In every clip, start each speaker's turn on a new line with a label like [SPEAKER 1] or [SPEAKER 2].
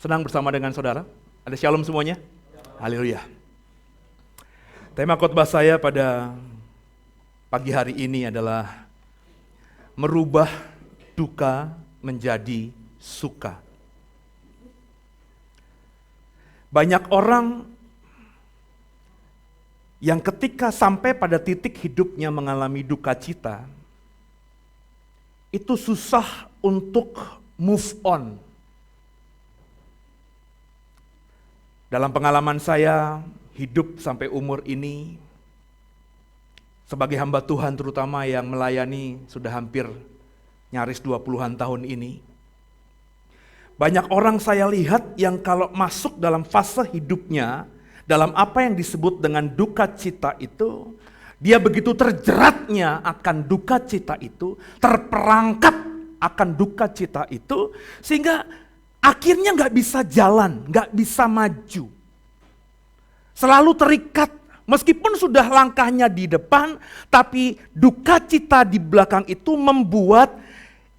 [SPEAKER 1] Senang bersama dengan saudara. Ada shalom semuanya? Haleluya. Tema khotbah saya pada pagi hari ini adalah merubah duka menjadi suka. Banyak orang yang ketika sampai pada titik hidupnya mengalami duka cita, itu susah untuk move on. Dalam pengalaman saya hidup sampai umur ini, sebagai hamba Tuhan terutama yang melayani sudah hampir nyaris 20-an tahun ini, banyak orang saya lihat yang kalau masuk dalam fase hidupnya, dalam apa yang disebut dengan duka cita itu, dia begitu terjeratnya akan duka cita itu, terperangkap akan duka cita itu, sehingga akhirnya gak bisa jalan, gak bisa maju. Selalu terikat, meskipun sudah langkahnya di depan, tapi duka cita di belakang itu membuat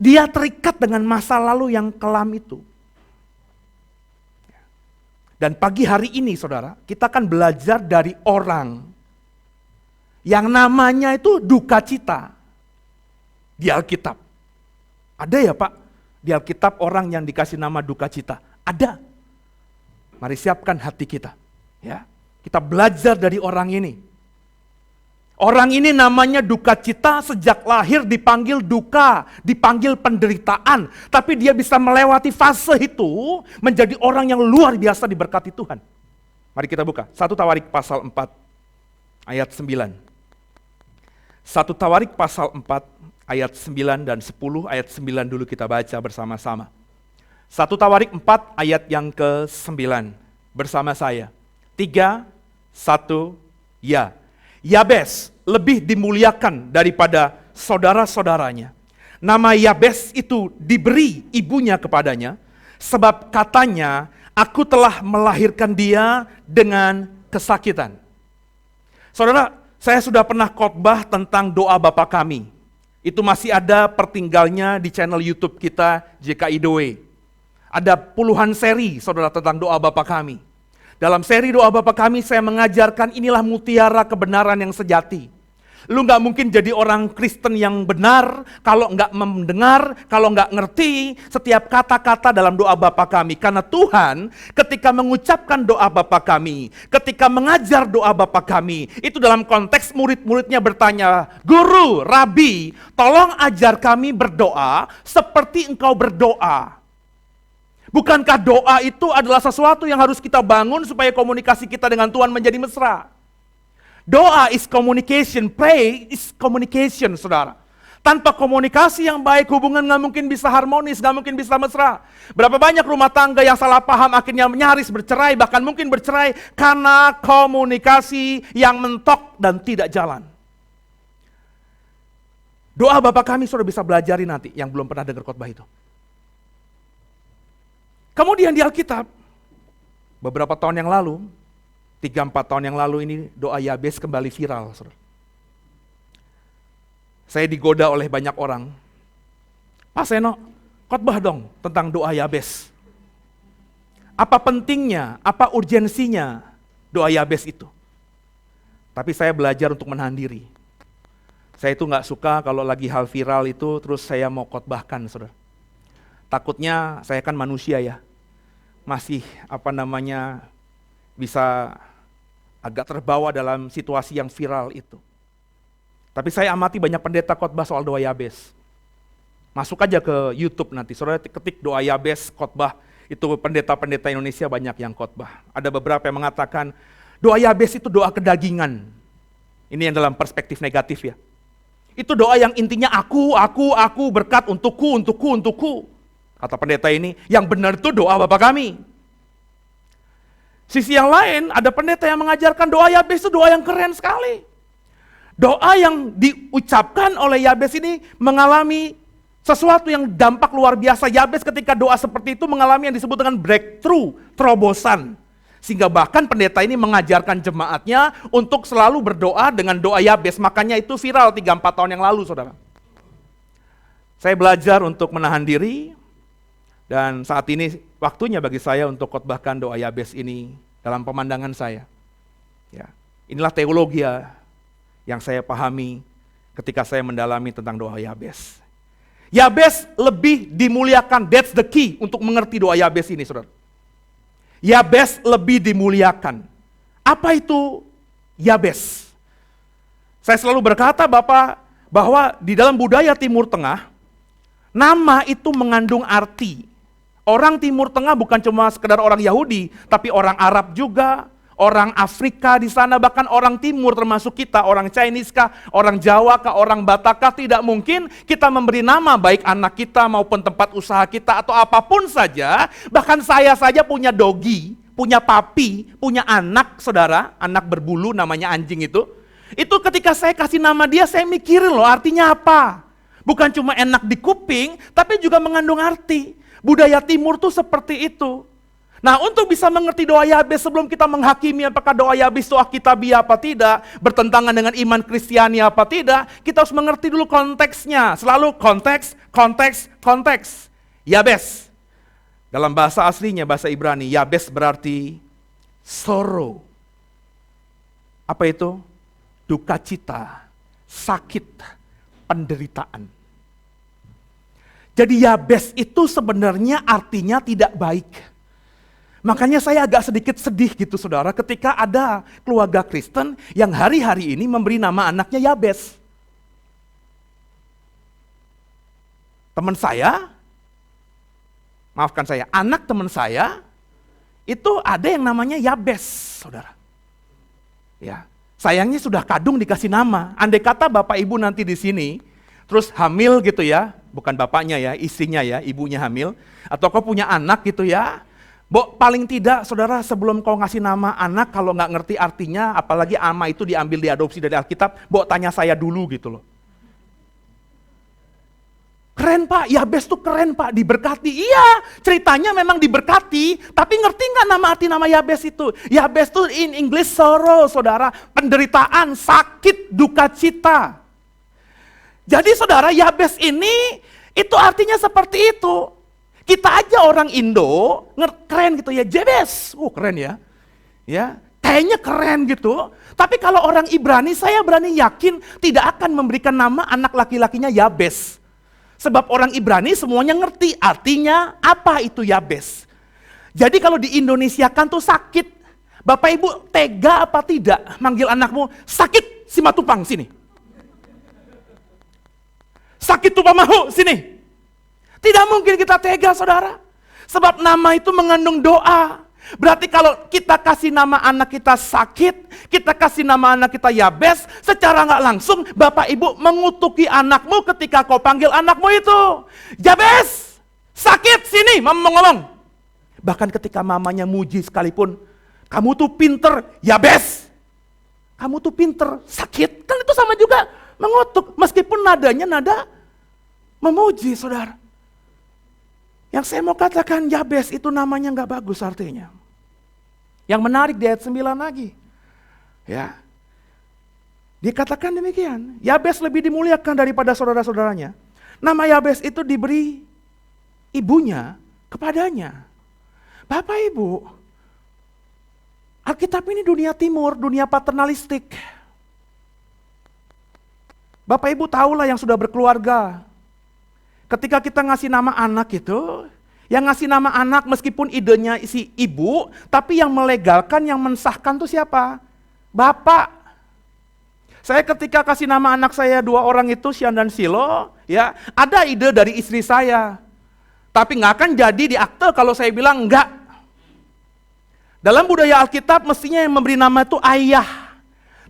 [SPEAKER 1] dia terikat dengan masa lalu yang kelam itu. Dan pagi hari ini saudara, kita akan belajar dari orang yang namanya itu duka cita di Alkitab. Ada ya Pak? Di Alkitab orang yang dikasih nama duka cita. Ada. Mari siapkan hati kita. Ya, kita belajar dari orang ini. Orang ini namanya duka cita, sejak lahir dipanggil duka, dipanggil penderitaan. Tapi dia bisa melewati fase itu menjadi orang yang luar biasa diberkati Tuhan. Mari kita buka 1 Tawarik pasal 4 ayat 9. 1 Tawarik pasal 4 ayat 9 dan 10, ayat 9 dulu kita baca bersama-sama. 1 Tawarik 4 ayat yang ke-9 bersama saya. 3, 1, ya. Yabes lebih dimuliakan daripada saudara-saudaranya. Nama Yabes itu diberi ibunya kepadanya, sebab katanya, aku telah melahirkan dia dengan kesakitan. Saudara, saya sudah pernah khotbah tentang doa Bapa Kami. Itu masih ada pertinggalnya di channel YouTube kita JKI The Way. Ada puluhan seri saudara tentang doa Bapa Kami. Dalam seri doa Bapa Kami saya mengajarkan inilah mutiara kebenaran yang sejati. Lu gak mungkin jadi orang Kristen yang benar kalau gak mendengar, kalau gak ngerti setiap kata-kata dalam doa Bapa Kami. Karena Tuhan ketika mengucapkan doa Bapa Kami, ketika mengajar doa Bapa Kami, itu dalam konteks murid-muridnya bertanya, Guru, Rabi, tolong ajar kami berdoa seperti engkau berdoa. Bukankah doa itu adalah sesuatu yang harus kita bangun supaya komunikasi kita dengan Tuhan menjadi mesra? Doa is communication, pray is communication, saudara. Tanpa komunikasi yang baik, hubungan gak mungkin bisa harmonis, gak mungkin bisa mesra. Berapa banyak rumah tangga yang salah paham akhirnya nyaris bercerai, bahkan mungkin bercerai karena komunikasi yang mentok dan tidak jalan. Doa Bapa Kami sudah bisa belajari nanti yang belum pernah dengar khotbah itu. Kemudian di Alkitab, beberapa tahun yang lalu, 3-4 tahun yang lalu ini doa Yabes kembali viral. Saudara. Saya digoda oleh banyak orang. Pak Seno, khotbah dong tentang doa Yabes. Apa pentingnya, apa urgensinya doa Yabes itu? Tapi saya belajar untuk menahan diri. Saya itu gak suka kalau lagi hal viral itu terus saya mau khotbahkan, saudara. Takutnya saya kan manusia ya, masih bisa agak terbawa dalam situasi yang viral itu. Tapi saya amati banyak pendeta khotbah soal doa Yabes. Masuk aja ke YouTube nanti, saudara ketik doa Yabes khotbah, itu pendeta-pendeta Indonesia banyak yang khotbah. Ada beberapa yang mengatakan doa Yabes itu doa kedagingan. Ini yang dalam perspektif negatif ya. Itu doa yang intinya aku, berkat untukku. Kata pendeta ini, yang benar itu doa Bapa Kami. Sisi yang lain, ada pendeta yang mengajarkan doa Yabes itu doa yang keren sekali. Doa yang diucapkan oleh Yabes ini mengalami sesuatu yang dampak luar biasa. Yabes ketika doa seperti itu mengalami yang disebut dengan breakthrough, terobosan. Sehingga bahkan pendeta ini mengajarkan jemaatnya untuk selalu berdoa dengan doa Yabes. Makanya itu viral 3-4 tahun yang lalu, saudara. Saya belajar untuk menahan diri. Dan saat ini waktunya bagi saya untuk khotbahkan doa Yabes ini dalam pemandangan saya. Ya, inilah teologi yang saya pahami ketika saya mendalami tentang doa Yabes. Yabes lebih dimuliakan, that's the key untuk mengerti doa Yabes ini, saudara. Yabes lebih dimuliakan. Apa itu Yabes? Saya selalu berkata Bapak, bahwa di dalam budaya Timur Tengah, nama itu mengandung arti. Orang Timur Tengah bukan cuma sekedar orang Yahudi, tapi orang Arab juga, orang Afrika di sana, bahkan orang Timur termasuk kita, orang Chinese kah, orang Jawa kah, orang Batak kah, tidak mungkin kita memberi nama baik anak kita maupun tempat usaha kita atau apapun saja. Bahkan saya saja punya dogi, punya papi, punya anak, saudara, anak berbulu namanya anjing itu. Itu ketika saya kasih nama dia, saya mikirin loh artinya apa. Bukan cuma enak di kuping, tapi juga mengandung arti. Budaya Timur tuh seperti itu. Nah, untuk bisa mengerti doa Yabes sebelum kita menghakimi apakah doa Yabes itu alkitabiah apa tidak, bertentangan dengan iman Kristiani apa tidak, kita harus mengerti dulu konteksnya. Selalu konteks. Yabes. Dalam bahasa aslinya, bahasa Ibrani, Yabes berarti sorrow. Apa itu? Duka cita, sakit, penderitaan. Jadi Yabes itu sebenarnya artinya tidak baik. Makanya saya agak sedikit sedih gitu saudara ketika ada keluarga Kristen yang hari-hari ini memberi nama anaknya Yabes. Teman saya, maafkan saya, anak teman saya itu ada yang namanya Yabes, saudara. Ya. Sayangnya sudah kadung dikasih nama. Andai kata Bapak Ibu nanti di sini, terus hamil gitu ya, bukan bapaknya ya, istrinya ya, ibunya hamil, atau kau punya anak gitu ya, paling tidak saudara sebelum kau ngasih nama anak, kalau nggak ngerti artinya, apalagi ama itu diambil diadopsi dari Alkitab, tanya saya dulu gitu loh. Keren Pak, Yabes tuh keren Pak, diberkati. Iya, ceritanya memang diberkati, tapi ngerti nggak arti nama Yabes itu? Yabes tuh in English sorrow, saudara, penderitaan, sakit, duka cita. Jadi saudara, Yabes ini itu artinya seperti itu. Kita aja orang Indo, keren gitu ya, Yabes, keren ya. Ya, kayaknya keren gitu. Tapi kalau orang Ibrani, saya berani yakin tidak akan memberikan nama anak laki-lakinya Yabes. Sebab orang Ibrani semuanya ngerti artinya apa itu Yabes. Jadi kalau di Indonesia kan tuh sakit. Bapak Ibu tega apa tidak manggil anakmu sakit si Matupang sini. Sakit Tupamahu sini. Tidak mungkin kita tega saudara. Sebab nama itu mengandung doa. Berarti kalau kita kasih nama anak kita sakit, kita kasih nama anak kita Yabes, secara nggak langsung Bapak Ibu mengutuki anakmu ketika kau panggil anakmu itu. Yabes, sakit sini, mama mau ngomong. Bahkan ketika mamanya muji sekalipun, kamu tuh pinter, Yabes. Kamu tuh pinter, sakit. Kan itu sama juga mengutuk, meskipun nadanya nada memuji saudara. Yang saya mau katakan Yabes itu namanya nggak bagus artinya. Yang menarik di ayat 9 lagi. Ya. Dikatakan demikian. Yabes lebih dimuliakan daripada saudara-saudaranya. Nama Yabes itu diberi ibunya kepadanya. Bapak Ibu, Alkitab ini dunia timur, dunia paternalistik. Bapak Ibu tahulah yang sudah berkeluarga. Ketika kita ngasih nama anak itu, yang ngasih nama anak meskipun idenya si ibu, tapi yang melegalkan, yang mensahkan itu siapa? Bapak. Saya ketika kasih nama anak saya 2 orang itu, Sian dan Silo, ya ada ide dari istri saya. Tapi nggak akan jadi di akte kalau saya bilang enggak. Dalam budaya Alkitab mestinya yang memberi nama itu ayah.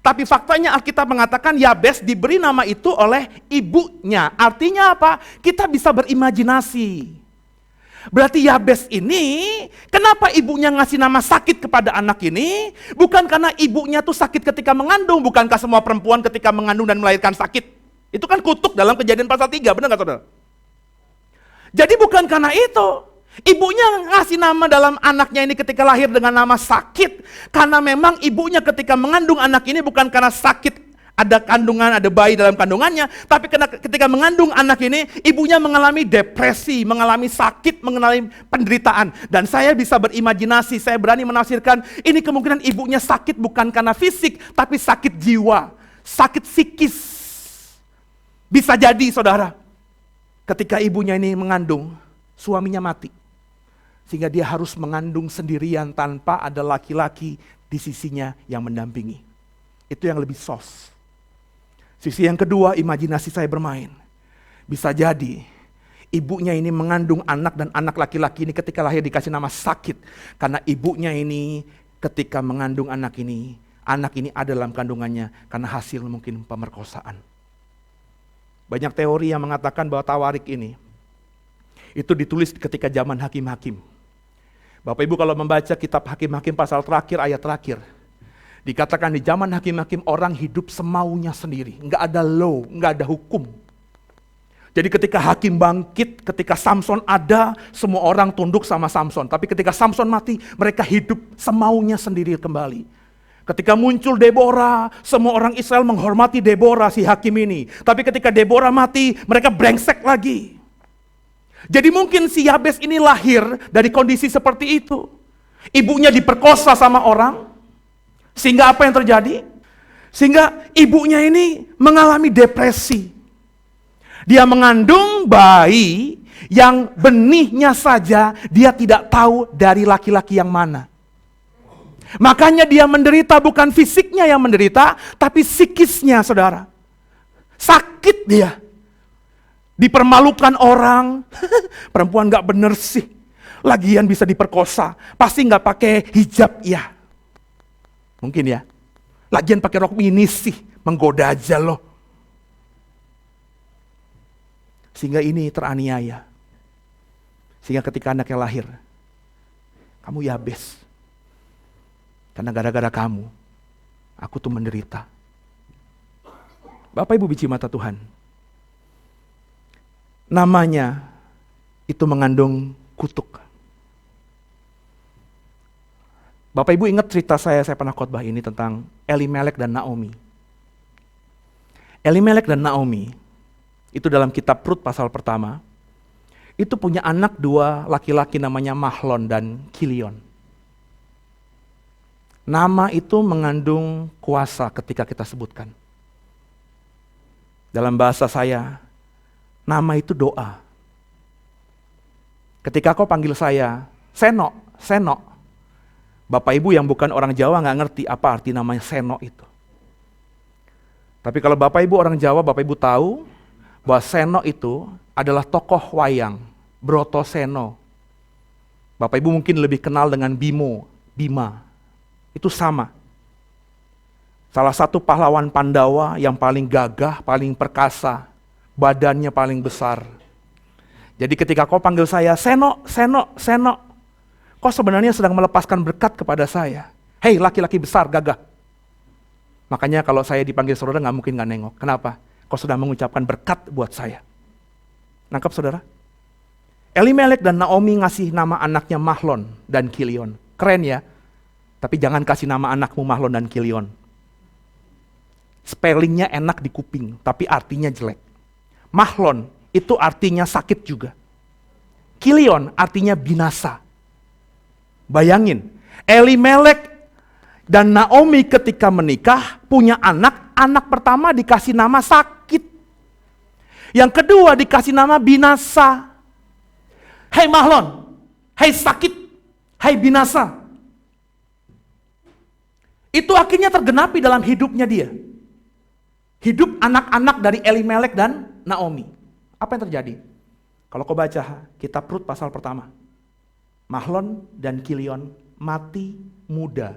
[SPEAKER 1] Tapi faktanya Alkitab mengatakan Yabes diberi nama itu oleh ibunya. Artinya apa? Kita bisa berimajinasi. Berarti Yabes ini, kenapa ibunya ngasih nama sakit kepada anak ini? Bukan karena ibunya tuh sakit ketika mengandung. Bukankah semua perempuan ketika mengandung dan melahirkan sakit? Itu kan kutuk dalam Kejadian pasal 3, benar nggak saudara? Jadi bukan karena itu. Ibunya ngasih nama dalam anaknya ini ketika lahir dengan nama sakit. Karena memang ibunya ketika mengandung anak ini bukan karena sakit Ada kandungan, ada bayi dalam kandungannya, tapi ketika mengandung anak ini, ibunya mengalami depresi, mengalami sakit, mengalami penderitaan. Dan saya bisa berimajinasi, saya berani menafsirkan, ini kemungkinan ibunya sakit bukan karena fisik, tapi sakit jiwa, sakit psikis. Bisa jadi saudara, ketika ibunya ini mengandung, suaminya mati. Sehingga dia harus mengandung sendirian tanpa ada laki-laki di sisinya yang mendampingi. Itu yang lebih soft. Sisi yang kedua, imajinasi saya bermain. Bisa jadi ibunya ini mengandung anak dan anak laki-laki ini ketika lahir dikasih nama sakit. Karena ibunya ini ketika mengandung anak ini ada dalam kandungannya karena hasil mungkin pemerkosaan. Banyak teori yang mengatakan bahwa tawarik ini itu ditulis ketika zaman hakim-hakim. Bapak Ibu kalau membaca kitab Hakim-Hakim pasal terakhir, ayat terakhir. Dikatakan di zaman hakim-hakim orang hidup semaunya sendiri. Nggak ada law, nggak ada hukum. Jadi ketika hakim bangkit, ketika Samson ada, semua orang tunduk sama Samson. Tapi ketika Samson mati, mereka hidup semaunya sendiri kembali. Ketika muncul Deborah, semua orang Israel menghormati Deborah si hakim ini. Tapi ketika Deborah mati, mereka brengsek lagi. Jadi mungkin si Yabes ini lahir dari kondisi seperti itu. Ibunya diperkosa sama orang. Sehingga apa yang terjadi? Sehingga ibunya ini mengalami depresi. Dia mengandung bayi yang benihnya saja dia tidak tahu dari laki-laki yang mana. Makanya dia menderita, bukan fisiknya yang menderita, tapi psikisnya saudara. Sakit dia. Dipermalukan orang. Perempuan gak bener sih. Lagian bisa diperkosa. Pasti gak pakai hijab ya. Mungkin ya. Lagian pakai rok mini sih, menggoda aja loh. Sehingga ini teraniaya. Sehingga ketika anaknya lahir, kamu Yabes. Karena gara-gara kamu, aku tuh menderita. Bapak Ibu biji mata Tuhan. Namanya itu mengandung kutuk. Bapak Ibu ingat cerita saya pernah khotbah ini tentang Elimelek dan Naomi. Elimelek dan Naomi, itu dalam kitab Rut pasal pertama, itu punya anak dua laki-laki namanya Mahlon dan Kilion. Nama itu mengandung kuasa ketika kita sebutkan. Dalam bahasa saya, nama itu doa. Ketika kau panggil saya, Seno, Seno. Bapak Ibu yang bukan orang Jawa nggak ngerti apa arti namanya Seno itu. Tapi kalau Bapak Ibu orang Jawa, Bapak Ibu tahu bahwa Seno itu adalah tokoh wayang, Broto Seno. Bapak Ibu mungkin lebih kenal dengan Bima. Itu sama. Salah satu pahlawan Pandawa yang paling gagah, paling perkasa, badannya paling besar. Jadi ketika kau panggil saya, Seno, kau sebenarnya sedang melepaskan berkat kepada saya. Hei laki-laki besar, gagah. Makanya kalau saya dipanggil saudara gak mungkin gak nengok. Kenapa? Kau sudah mengucapkan berkat buat saya. Nangkap saudara? Elimelek dan Naomi ngasih nama anaknya Mahlon dan Kilion. Keren ya? Tapi jangan kasih nama anakmu Mahlon dan Kilion. Spellingnya enak di kuping, tapi artinya jelek. Mahlon itu artinya sakit juga. Kilion artinya binasa. Bayangin, Elimelek dan Naomi ketika menikah punya anak pertama dikasih nama sakit. Yang kedua dikasih nama binasa. Hei Mahlon, hei sakit, hei binasa. Itu akhirnya tergenapi dalam hidupnya dia. Hidup anak-anak dari Elimelek dan Naomi. Apa yang terjadi? Kalau kau baca kitab Rut pasal pertama. Mahlon dan Kilion mati muda,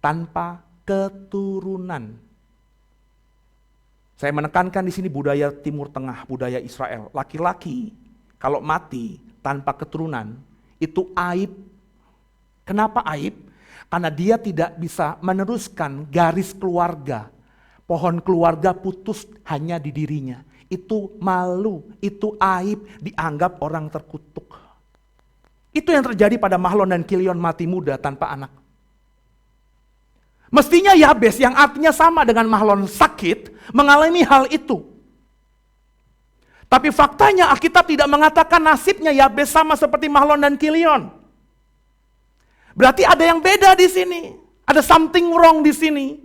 [SPEAKER 1] tanpa keturunan. Saya menekankan di sini budaya Timur Tengah, budaya Israel. Laki-laki kalau mati tanpa keturunan, itu aib. Kenapa aib? Karena dia tidak bisa meneruskan garis keluarga. Pohon keluarga putus hanya di dirinya. Itu malu, itu aib, dianggap orang terkutuk. Itu yang terjadi pada Mahlon dan Kilion mati muda tanpa anak. Mestinya Yabes yang artinya sama dengan Mahlon sakit, mengalami hal itu. Tapi faktanya Alkitab tidak mengatakan nasibnya Yabes sama seperti Mahlon dan Kilion. Berarti ada yang beda di sini. Ada something wrong di sini.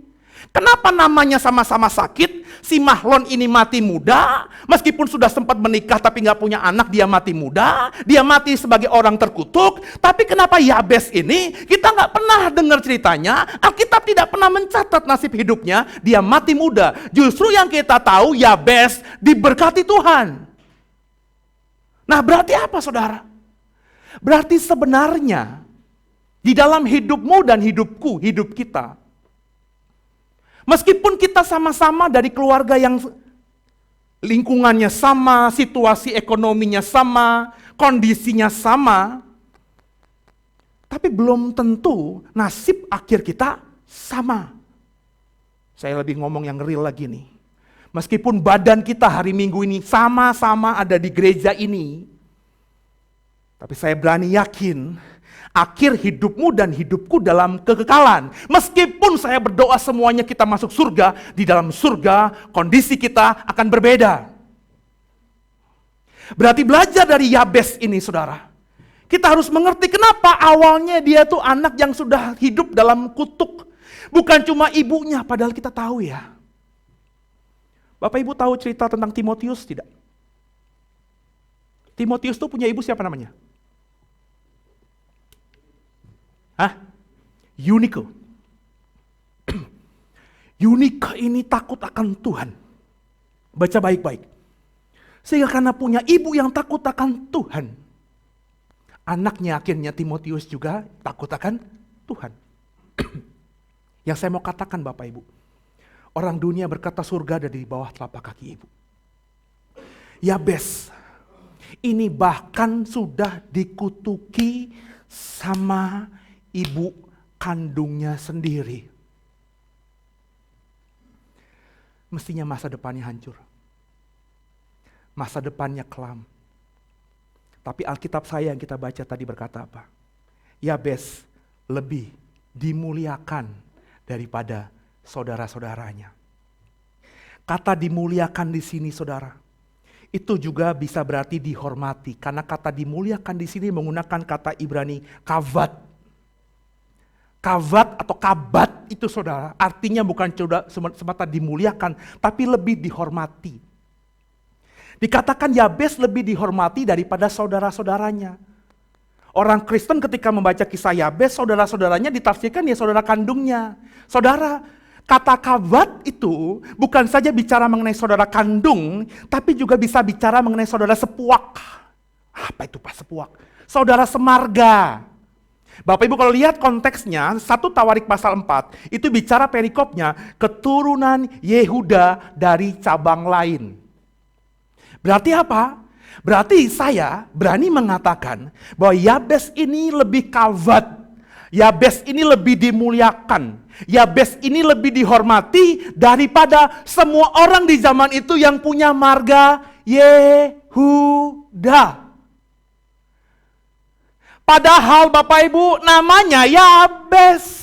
[SPEAKER 1] Kenapa namanya sama-sama sakit? Si Mahlon ini mati muda, meskipun sudah sempat menikah tapi nggak punya anak, dia mati muda, dia mati sebagai orang terkutuk. Tapi kenapa Yabes ini kita nggak pernah dengar ceritanya? Alkitab tidak pernah mencatat nasib hidupnya, dia mati muda. Justru yang kita tahu Yabes diberkati Tuhan. Nah, berarti apa saudara? Berarti sebenarnya di dalam hidupmu dan hidupku, hidup kita, meskipun kita sama-sama dari keluarga yang lingkungannya sama, situasi ekonominya sama, kondisinya sama, tapi belum tentu nasib akhir kita sama. Saya lebih ngomong yang real lagi nih. Meskipun badan kita hari Minggu ini sama-sama ada di gereja ini, tapi saya berani yakin akhir hidupmu dan hidupku dalam kekekalan. Meskipun saya berdoa semuanya kita masuk surga, di dalam surga kondisi kita akan berbeda. Berarti belajar dari Yabes ini saudara, kita harus mengerti kenapa awalnya dia tuh anak yang sudah hidup dalam kutuk. Bukan cuma ibunya, padahal kita tahu ya. Bapak Ibu tahu cerita tentang Timotius tidak? Timotius tuh punya ibu siapa namanya? Eunike. Eunike ini takut akan Tuhan. Baca baik-baik. Sehingga karena punya ibu yang takut akan Tuhan, anaknya akhirnya Timotius juga takut akan Tuhan. Yang saya mau katakan Bapak Ibu, orang dunia berkata surga ada di bawah telapak kaki ibu. Yabes ini bahkan sudah dikutuki sama ibu kandungnya sendiri. Mestinya masa depannya hancur. Masa depannya kelam. Tapi Alkitab saya yang kita baca tadi berkata apa? Yabes lebih dimuliakan daripada saudara-saudaranya. Kata dimuliakan di sini saudara, itu juga bisa berarti dihormati. Karena kata dimuliakan di sini menggunakan kata Ibrani kavat. Kavat atau kabat itu saudara, artinya bukan semata dimuliakan, tapi lebih dihormati. Dikatakan Yabes lebih dihormati daripada saudara-saudaranya. Orang Kristen ketika membaca kisah Yabes, saudara-saudaranya ditafsirkan ya saudara kandungnya. Saudara, kata kabat itu bukan saja bicara mengenai saudara kandung, tapi juga bisa bicara mengenai saudara sepuak. Apa itu Pak sepuak? Saudara semarga. Bapak Ibu kalau lihat konteksnya, 1 Tawarik pasal 4, itu bicara perikopnya, keturunan Yehuda dari cabang lain. Berarti apa? Berarti saya berani mengatakan bahwa Yabes ini lebih kavat. Yabes ini lebih dimuliakan. Yabes ini lebih dihormati daripada semua orang di zaman itu yang punya marga Yehuda. Padahal Bapak Ibu namanya Yabes.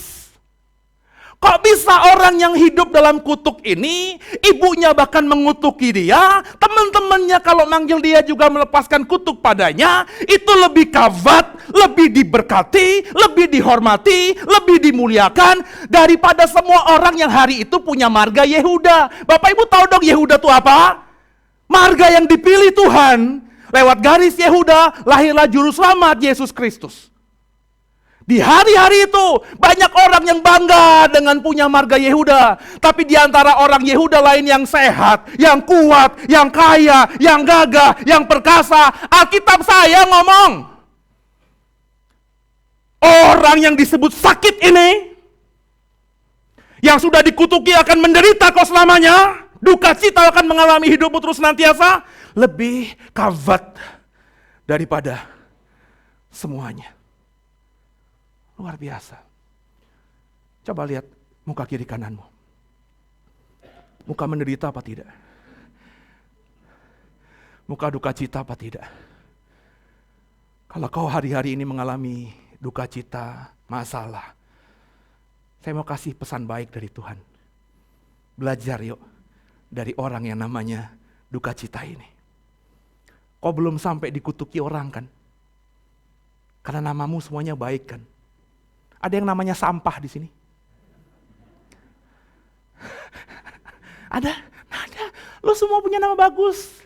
[SPEAKER 1] Kok bisa orang yang hidup dalam kutuk ini, ibunya bahkan mengutuki dia, teman-temannya kalau manggil dia juga melepaskan kutuk padanya, itu lebih kavat, lebih diberkati, lebih dihormati, lebih dimuliakan daripada semua orang yang hari itu punya marga Yehuda. Bapak Ibu tahu dong Yehuda itu apa? Marga yang dipilih Tuhan. Lewat garis Yehuda, lahirlah juru selamat Yesus Kristus. Di hari-hari itu, banyak orang yang bangga dengan punya marga Yehuda. Tapi di antara orang Yehuda lain yang sehat, yang kuat, yang kaya, yang gagah, yang perkasa. Alkitab saya ngomong, orang yang disebut sakit ini, yang sudah dikutuki akan menderita kok selamanya, duka cita akan mengalami hidupmu terus senantiasa, lebih kavat daripada semuanya. Luar biasa. Coba lihat muka kiri kananmu. Muka menderita apa tidak? Muka duka cita apa tidak? Kalau kau hari-hari ini mengalami duka cita, masalah, Saya mau kasih pesan baik dari Tuhan. Belajar yuk dari orang yang namanya duka cita ini. Kau belum sampai dikutuki orang kan? Karena namamu semuanya baik kan? Ada yang namanya sampah di sini? Ada? Lu semua punya nama bagus.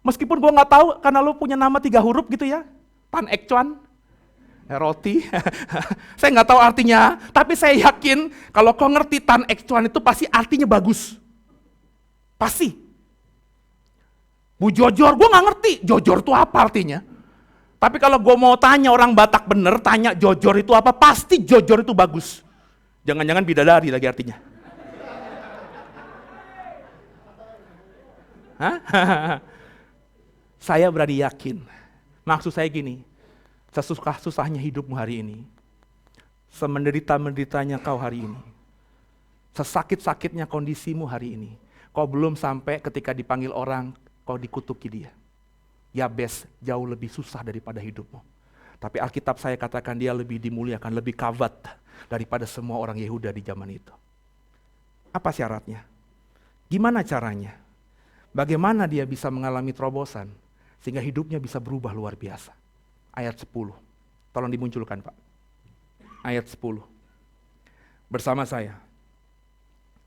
[SPEAKER 1] Meskipun gue gak tahu karena lu punya nama 3 huruf gitu ya. Tan Ek Cuan, roti. Saya gak tahu artinya, tapi saya yakin kalau kau ngerti Tan Ek Cuan itu pasti artinya bagus. Pasti. Bu Jojor, gue gak ngerti Jojor itu apa artinya. Tapi kalau gue mau tanya orang Batak bener, tanya Jojor itu apa, pasti Jojor itu bagus. Jangan-jangan bidadari lagi artinya. Saya berani yakin, maksud saya gini, sesusah-susahnya hidupmu hari ini, semenderita-menderitanya kau hari ini, sesakit-sakitnya kondisimu hari ini, kau belum sampai ketika dipanggil orang, kau dikutuki dia. Yabes jauh lebih susah daripada hidupmu. Tapi Alkitab saya katakan dia lebih dimuliakan, lebih kawat daripada semua orang Yehuda di zaman itu. Apa syaratnya? Gimana caranya? Bagaimana dia bisa mengalami terobosan sehingga hidupnya bisa berubah luar biasa? Ayat 10. Tolong dimunculkan, Pak. Ayat 10. Bersama saya.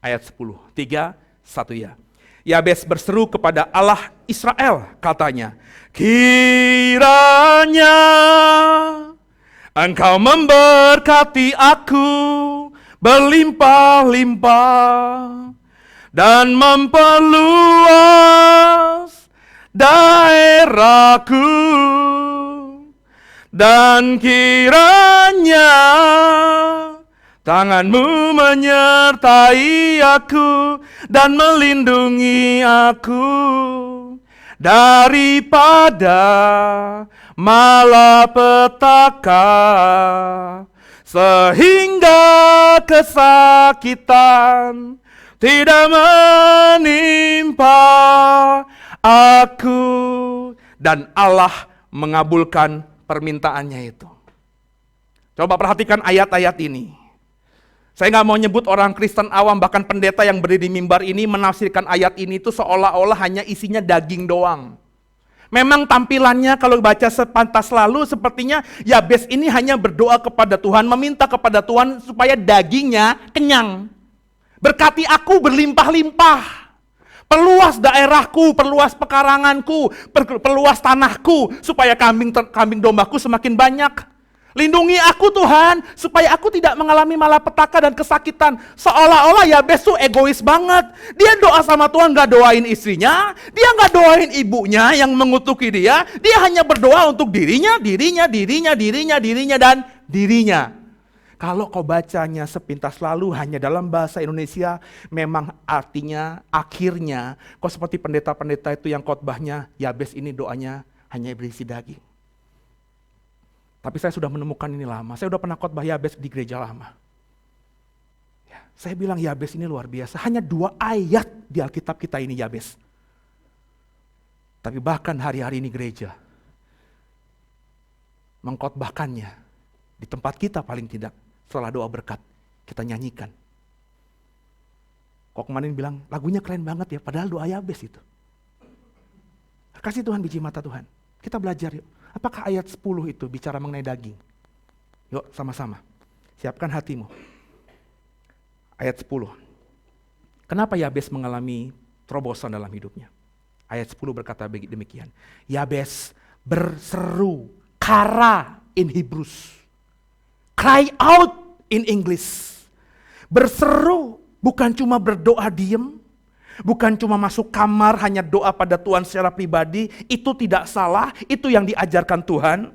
[SPEAKER 1] Ayat 10. 3, 1 ya. Yabes berseru kepada Allah Israel, katanya, kiranya Engkau memberkati aku berlimpah-limpah dan memperluas daerahku, dan kiranya tangan-Mu menyertai aku dan melindungi aku daripada malapetaka, sehingga kesakitan tidak menimpa aku. Dan Allah mengabulkan permintaannya itu. Coba perhatikan ayat-ayat ini. Saya nggak mau nyebut orang Kristen awam, bahkan pendeta yang berdiri di mimbar ini menafsirkan ayat ini itu seolah-olah hanya isinya daging doang. Memang tampilannya kalau baca sepantas lalu sepertinya Yabes ini hanya berdoa kepada Tuhan, meminta kepada Tuhan supaya dagingnya kenyang. Berkati aku berlimpah-limpah. Perluas daerahku, perluas pekaranganku, perluas tanahku, supaya kambing dombaku semakin banyak. Lindungi aku Tuhan, supaya aku tidak mengalami malapetaka dan kesakitan. Seolah-olah Yabes tuh egois banget. Dia doa sama Tuhan, gak doain istrinya, dia gak doain ibunya yang mengutuki dia. Dia hanya berdoa untuk dirinya, dan dirinya. Kalau kau bacanya sepintas lalu hanya dalam bahasa Indonesia, memang artinya akhirnya kau seperti pendeta-pendeta itu yang khotbahnya Yabes ini doanya hanya berisi daging. Tapi saya sudah menemukan ini lama. Saya sudah pernah khotbah Yabes di gereja lama. Ya, saya bilang Yabes ini luar biasa. Hanya 2 ayat di Alkitab kita ini Yabes. Tapi bahkan hari-hari ini gereja mengkhotbahkannya di tempat kita paling tidak. Setelah doa berkat, kita nyanyikan. Kok kemarin bilang, lagunya keren banget ya, padahal doa Yabes itu. Kasih Tuhan biji mata Tuhan. Kita belajar yuk. Apakah ayat 10 itu bicara mengenai daging? Yuk sama-sama. Siapkan hatimu. Ayat 10. Kenapa Yabes mengalami terobosan dalam hidupnya? Ayat 10 berkata demikian. Yabes berseru, kara in Hebrews. Cry out in English. Berseru, bukan cuma berdoa diem, bukan cuma masuk kamar hanya doa pada Tuhan secara pribadi, itu tidak salah, itu yang diajarkan Tuhan.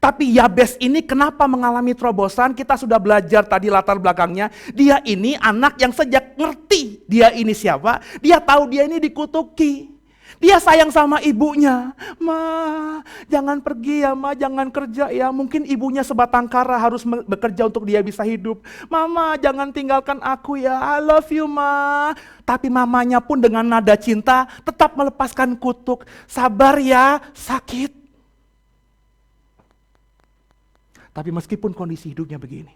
[SPEAKER 1] Tapi Yabes ini kenapa mengalami terobosan? Kita sudah belajar tadi latar belakangnya. Dia ini anak yang sejak ngerti dia ini siapa, dia tahu dia ini dikutuki. Dia sayang sama ibunya. Ma, jangan pergi ya ma, jangan kerja ya. Mungkin ibunya sebatang kara harus bekerja untuk dia bisa hidup. Mama, jangan tinggalkan aku ya. I love you ma. Tapi mamanya pun dengan nada cinta tetap melepaskan kutuk. Sabar ya, sakit. Tapi meskipun kondisi hidupnya begini,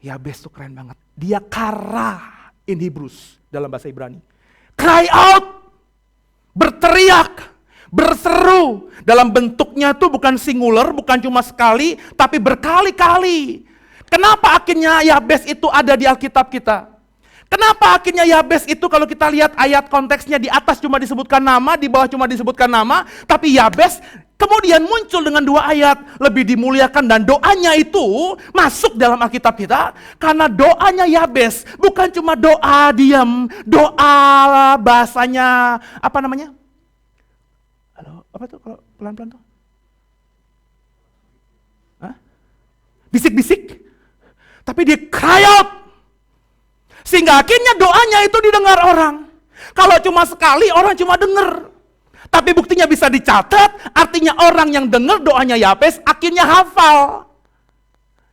[SPEAKER 1] Yabes tuh keren banget. Dia kara in Hebrews dalam bahasa Ibrani. Cry out, berteriak, berseru. Dalam bentuknya tuh bukan singular, bukan cuma sekali, tapi berkali-kali. Kenapa akhirnya Yabes itu ada di Alkitab kita? Kenapa akhirnya Yabes itu kalau kita lihat ayat konteksnya di atas cuma disebutkan nama, di bawah cuma disebutkan nama, tapi Yabes kemudian muncul dengan 2 ayat, lebih dimuliakan, dan doanya itu masuk dalam Alkitab kita karena doanya Yabes bukan cuma doa diam, doa bahasanya apa namanya? Halo, apa tuh kalau pelan-pelan tuh? Hah? Bisik-bisik. Tapi dia cry out. Sehingga akhirnya doanya itu didengar orang. Kalau cuma sekali orang cuma dengar. Tapi buktinya bisa dicatat, artinya orang yang dengar doanya Yabes akhirnya hafal.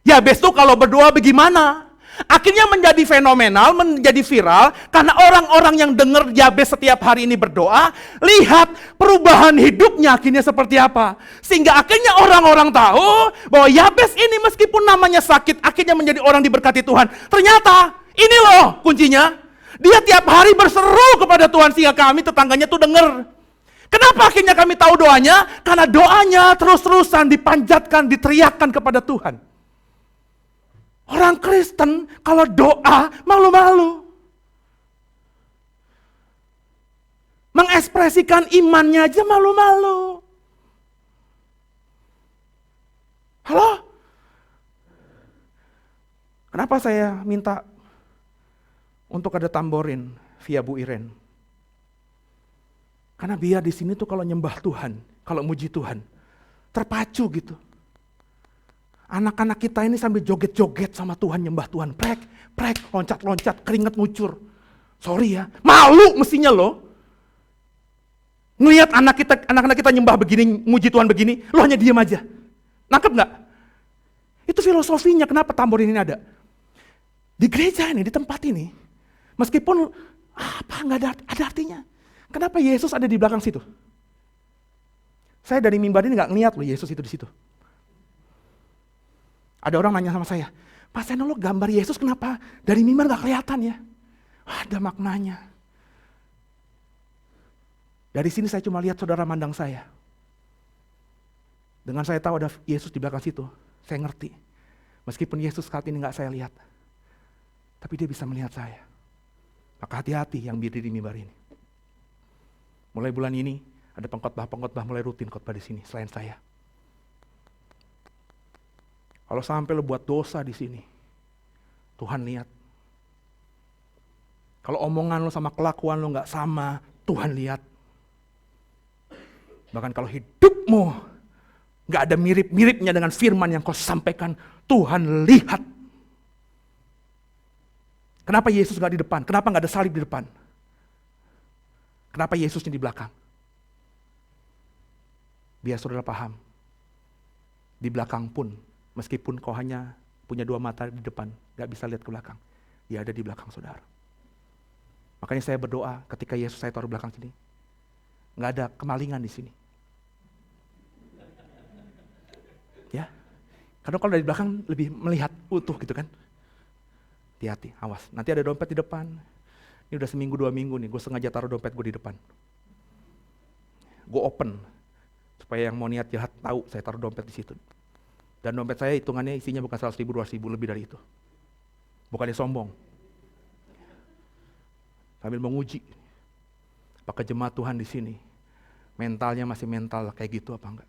[SPEAKER 1] Yabes tuh kalau berdoa bagaimana? Akhirnya menjadi fenomenal, menjadi viral, karena orang-orang yang dengar Yabes setiap hari ini berdoa, lihat perubahan hidupnya akhirnya seperti apa. Sehingga akhirnya orang-orang tahu bahwa Yabes ini meskipun namanya sakit, akhirnya menjadi orang diberkati Tuhan. Ternyata ini loh kuncinya, dia tiap hari berseru kepada Tuhan sehingga kami tetangganya tuh dengar. Kenapa akhirnya kami tahu doanya? Karena doanya terus-terusan dipanjatkan, diteriakkan kepada Tuhan. Orang Kristen kalau doa malu-malu. Mengekspresikan imannya aja malu-malu. Halo? Kenapa saya minta untuk ada tamborin via Bu Iren? Karena biar di sini tuh kalau nyembah Tuhan, kalau muji Tuhan, terpacu gitu. Anak-anak kita ini sambil joget-joget sama Tuhan, nyembah Tuhan. Prek, prek, loncat-loncat, keringat ngucur. Sorry ya, malu mestinya loh. Ngelihat anak-anak kita nyembah begini, muji Tuhan begini, lo hanya diam aja. Nangkep gak? Itu filosofinya kenapa tamborin ini ada. Di gereja ini, di tempat ini, meskipun nggak ada artinya. Kenapa Yesus ada di belakang situ? Saya dari mimbar ini nggak ngeliat loh Yesus itu di situ. Ada orang nanya sama saya, Pak Seno lo gambar Yesus kenapa dari mimbar nggak kelihatan ya? Ada maknanya. Dari sini saya cuma lihat saudara mandang saya. Dengan saya tahu ada Yesus di belakang situ, saya ngerti. Meskipun Yesus saat ini nggak saya lihat, tapi dia bisa melihat saya. Maka hati-hati yang berdiri di mimbar ini. Mulai bulan ini ada pengkhotbah mulai rutin khotbah di sini selain saya. Kalau sampai lo buat dosa di sini, Tuhan lihat. Kalau omongan lo sama kelakuan lo nggak sama, Tuhan lihat. Bahkan kalau hidupmu nggak ada mirip-miripnya dengan firman yang kau sampaikan, Tuhan lihat. Kenapa Yesus nggak di depan? Kenapa nggak ada salib di depan? Kenapa Yesusnya di belakang? Biar saudara paham. Di belakang pun, meskipun kau hanya punya 2 mata di depan, gak bisa lihat ke belakang. Dia ada di belakang saudara. Makanya saya berdoa ketika Yesus saya taruh belakang sini. Gak ada kemalingan di sini. Ya, karena kalau dari belakang lebih melihat utuh gitu kan. Hati-hati, awas. Nanti ada dompet di depan. Ini udah seminggu 2 minggu nih, gue sengaja taruh dompet gue di depan. Gue open, supaya yang mau niat jahat tahu saya taruh dompet di situ. Dan dompet saya hitungannya isinya bukan 100 ribu, 200 ribu, lebih dari itu. Bukannya sombong. Sambil menguji, apakah jemaat Tuhan di sini, mentalnya masih mental kayak gitu apa enggak.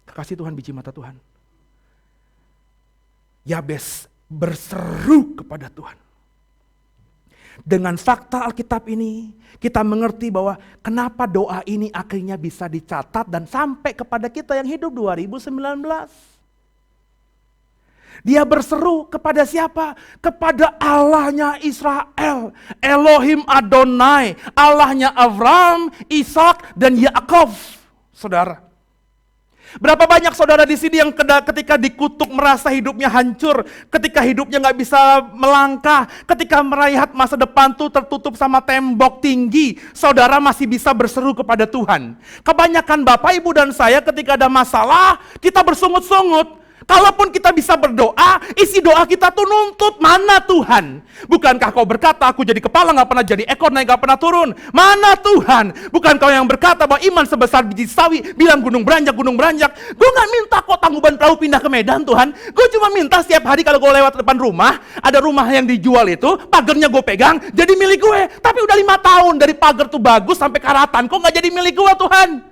[SPEAKER 1] Kekasih Tuhan, biji mata Tuhan. Yabes berseru kepada Tuhan. Dengan fakta Alkitab ini, kita mengerti bahwa kenapa doa ini akhirnya bisa dicatat dan sampai kepada kita yang hidup 2019. Dia berseru kepada siapa? Kepada Allahnya Israel. Elohim Adonai, Allahnya Abraham, Ishak, dan Yakov. Saudara. Berapa banyak saudara di sini yang ketika dikutuk merasa hidupnya hancur, ketika hidupnya nggak bisa melangkah, ketika melihat masa depan tuh tertutup sama tembok tinggi, saudara masih bisa berseru kepada Tuhan. Kebanyakan Bapak, Ibu, dan saya ketika ada masalah, kita bersungut-sungut. Kalaupun kita bisa berdoa, isi doa kita tuh nuntut, mana Tuhan? Bukankah kau berkata, aku jadi kepala gak pernah jadi ekor, naik gak pernah turun? Mana Tuhan? Bukan kau yang berkata bahwa iman sebesar biji sawi, bilang gunung beranjak, gunung beranjak. Gue gak minta kok Tangkuban Perahu pindah ke Medan Tuhan. Gue cuma minta setiap hari kalau gue lewat depan rumah, ada rumah yang dijual itu, pagernya gue pegang, jadi milik gue. Tapi udah 5 tahun, dari pagar tuh bagus sampai karatan, kok gak jadi milik gue Tuhan?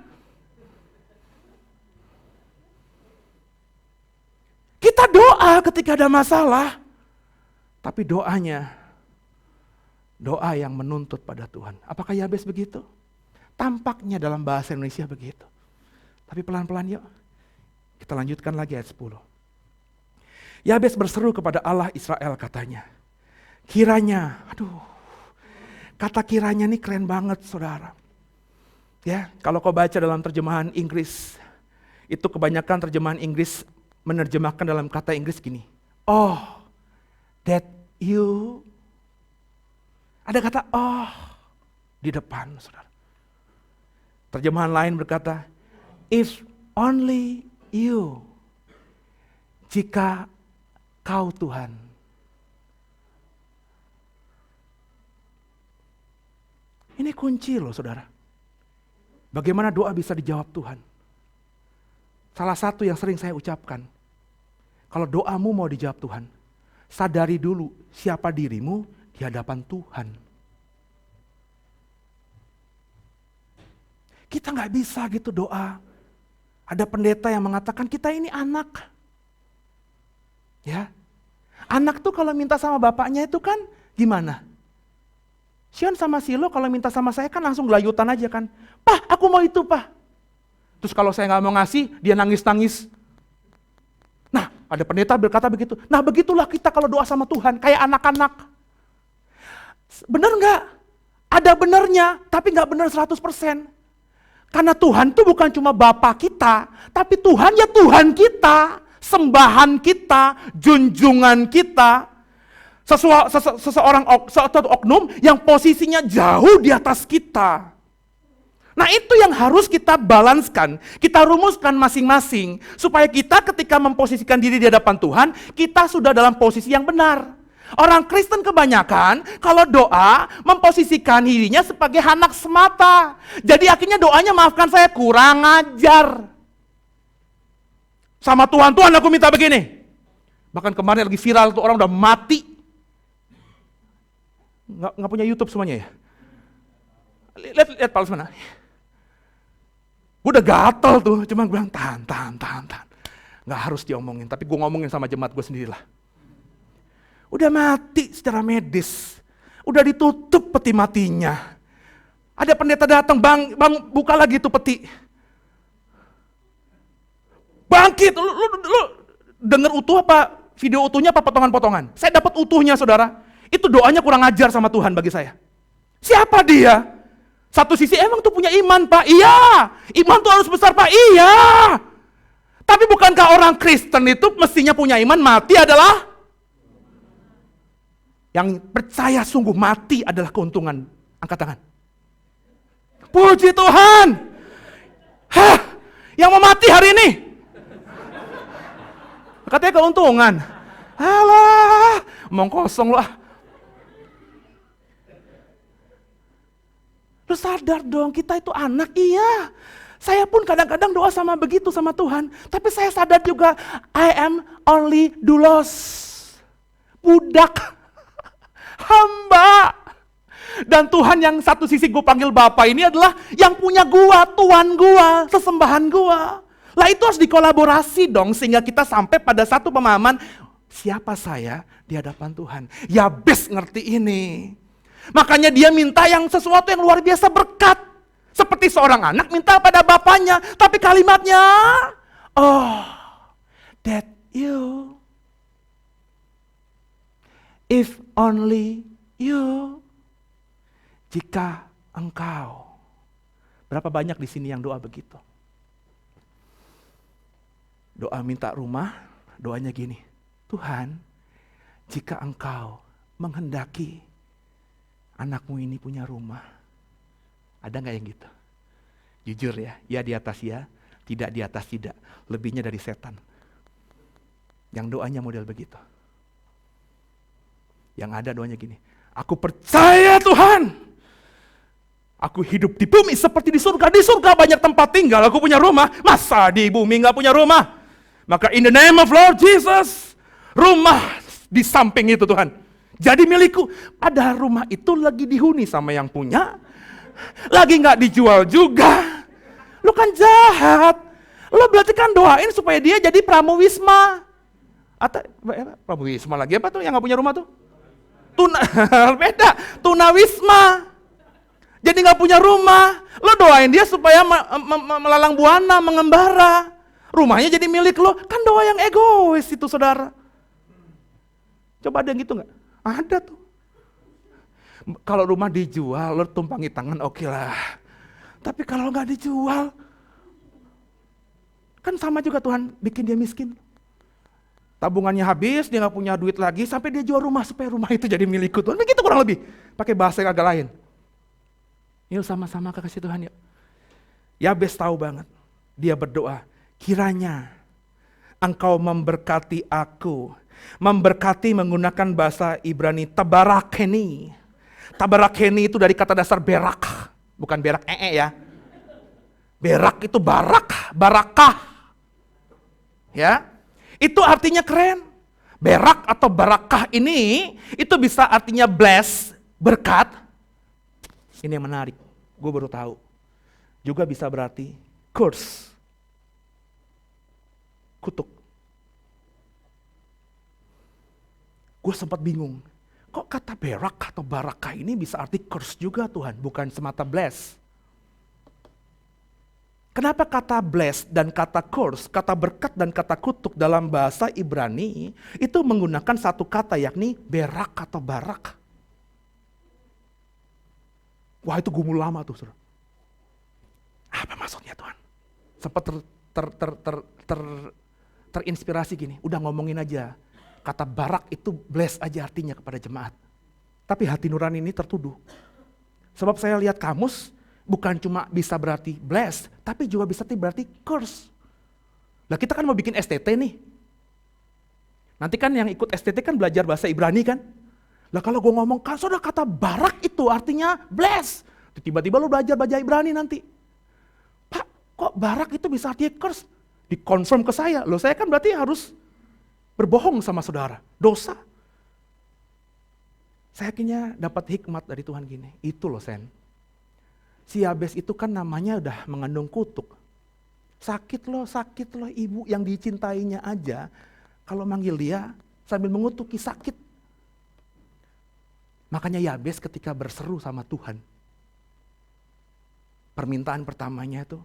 [SPEAKER 1] Kita doa ketika ada masalah, tapi doanya doa yang menuntut pada Tuhan. Apakah Yabes begitu? Tampaknya dalam bahasa Indonesia begitu. Tapi pelan-pelan yuk, kita lanjutkan lagi ayat 10. Yabes berseru kepada Allah Israel katanya, kiranya, kata kiranya ini keren banget saudara. Ya, kalau kau baca dalam terjemahan Inggris, itu kebanyakan terjemahan Inggris menerjemahkan dalam kata Inggris gini, oh, that you, ada kata oh di depan, saudara. Terjemahan lain berkata, if only you, jika kau Tuhan. Ini kunci loh saudara. Bagaimana doa bisa dijawab Tuhan? Salah satu yang sering saya ucapkan, kalau doamu mau dijawab Tuhan, sadari dulu siapa dirimu di hadapan Tuhan. Kita gak bisa gitu doa. Ada pendeta yang mengatakan kita ini anak. Ya, anak tuh kalau minta sama bapaknya itu kan gimana? Sion sama Silo kalau minta sama saya kan langsung gelayutan aja kan. Pah, aku mau itu pah. Terus kalau saya gak mau ngasih, dia nangis-nangis. Nah, ada pendeta berkata begitu. Nah, begitulah kita kalau doa sama Tuhan, kayak anak-anak. Benar gak? Ada benernya, tapi gak benar 100%. Karena Tuhan itu bukan cuma Bapa kita, tapi Tuhan ya Tuhan kita, sembahan kita, junjungan kita. Suatu oknum yang posisinya jauh di atas kita. Nah itu yang harus kita balanskan, kita rumuskan masing-masing. Supaya kita ketika memposisikan diri di hadapan Tuhan, kita sudah dalam posisi yang benar. Orang Kristen kebanyakan kalau doa memposisikan dirinya sebagai anak semata. Jadi akhirnya doanya maafkan saya kurang ajar. Sama Tuhan, Tuhan aku minta begini. Bahkan kemarin lagi viral tuh orang udah mati. Nggak punya YouTube semuanya ya? Lihat Paulus mana? Gue udah gatel tuh, cuma gue bilang tahan. Gak harus diomongin, tapi gue ngomongin sama jemaat gue sendirilah. Udah mati secara medis, udah ditutup peti matinya. Ada pendeta datang, bang buka lagi tuh peti. Bangkit, lu denger utuh apa, video utuhnya apa potongan-potongan? Saya dapat utuhnya saudara, itu doanya kurang ajar sama Tuhan bagi saya. Siapa dia? Satu sisi emang tuh punya iman Pak, iya. Iman tuh harus besar Pak, iya. Tapi bukankah orang Kristen itu mestinya punya iman, mati adalah? Yang percaya sungguh mati adalah keuntungan. Angkat tangan. Puji Tuhan. Hah, yang mau mati hari ini? Katanya keuntungan. Alah, omong kosong lah. Lu sadar dong, kita itu anak, iya. Saya pun kadang-kadang doa sama begitu sama Tuhan. Tapi saya sadar juga, I am only doulos. Budak. Hamba. Dan Tuhan yang satu sisi gue panggil Bapa ini adalah yang punya gua, Tuhan gua, sesembahan gua. Lah itu harus dikolaborasi dong, sehingga kita sampai pada satu pemahaman, siapa saya di hadapan Tuhan. Yabes ngerti ini. Makanya dia minta yang sesuatu yang luar biasa berkat. Seperti seorang anak minta pada bapaknya. Tapi kalimatnya, oh, that you, if only you, jika engkau. Berapa banyak di sini yang doa begitu? Doa minta rumah, doanya gini, Tuhan, jika engkau menghendaki anakmu ini punya rumah. Ada gak yang gitu? Jujur ya di atas ya, tidak di atas tidak. Lebihnya dari setan. Yang doanya model begitu. Yang ada doanya gini, aku percaya Tuhan, aku hidup di bumi seperti di surga. Di surga banyak tempat tinggal, aku punya rumah. Masa di bumi gak punya rumah? Maka in the name of Lord Jesus, rumah di samping itu Tuhan, jadi milikku. Ada rumah itu lagi dihuni sama yang punya, lagi gak dijual juga. Lu kan jahat. Lu berarti kan doain supaya dia jadi pramuwisma. Atau pramuwisma lagi apa tuh yang gak punya rumah tuh? Beda, tunawisma. Jadi gak punya rumah. Lu doain dia supaya melalang buana, mengembara. Rumahnya jadi milik lo. Kan doa yang egois itu saudara. Coba ada yang gitu gak? Ada tuh. Kalau rumah dijual, lo tumpangi tangan, oke lah. Tapi kalau gak dijual, kan sama juga Tuhan bikin dia miskin. Tabungannya habis, dia gak punya duit lagi, sampai dia jual rumah supaya rumah itu jadi milikku Tuhan. Begitu kurang lebih, pakai bahasa yang agak lain. Yuk sama-sama kasih Tuhan yuk. Yabes tahu banget, dia berdoa, kiranya Engkau memberkati aku. Memberkati menggunakan bahasa Ibrani tabarakeni. Tabarakeni itu dari kata dasar berak, bukan berak ya. Berak itu barakah. Ya. Itu artinya keren. Berak atau barakah ini, itu bisa artinya bless, berkat. Ini yang menarik, gue baru tahu. Juga bisa berarti curse, kutuk. Gue sempat bingung, kok kata berak atau barakah ini bisa arti curse juga Tuhan, bukan semata bless. Kenapa kata bless dan kata curse, kata berkat dan kata kutuk dalam bahasa Ibrani itu menggunakan satu kata yakni berak atau barak. Wah itu gumul lama tuh saudara. Apa maksudnya Tuhan? Sempat terinspirasi gini, udah ngomongin aja. Kata barak itu bless aja artinya kepada jemaat. Tapi hati nurani ini tertuduh. Sebab saya lihat kamus, bukan cuma bisa berarti bless, tapi juga bisa berarti curse. Nah kita kan mau bikin STT nih. Nanti kan yang ikut STT kan belajar bahasa Ibrani kan. Lah kalau gue ngomong, kan saudara kata barak itu artinya bless. Tiba-tiba lo belajar bahasa Ibrani nanti. Pak, kok barak itu bisa artinya curse? Dikonfirm ke saya. Loh saya kan berarti harus berbohong sama saudara. Dosa. Saya akhirnya dapat hikmat dari Tuhan gini. Itu loh Sen. Si Yabes itu kan namanya udah mengandung kutuk. Sakit loh ibu yang dicintainya aja. Kalau manggil dia sambil mengutuki sakit. Makanya Yabes ketika berseru sama Tuhan. Permintaan pertamanya itu,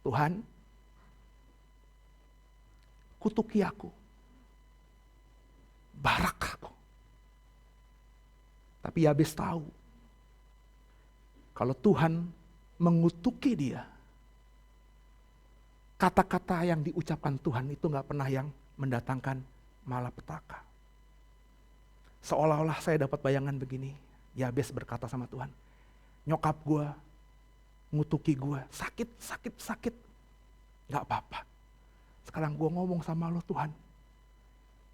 [SPEAKER 1] Tuhan kutuki aku. Barak aku. Tapi Yabes tahu. Kalau Tuhan mengutuki dia, kata-kata yang diucapkan Tuhan itu gak pernah yang mendatangkan malapetaka. Seolah-olah saya dapat bayangan begini, Yabes berkata sama Tuhan, nyokap gue, ngutuki gue, sakit, gak apa-apa. Sekarang gue ngomong sama lo Tuhan,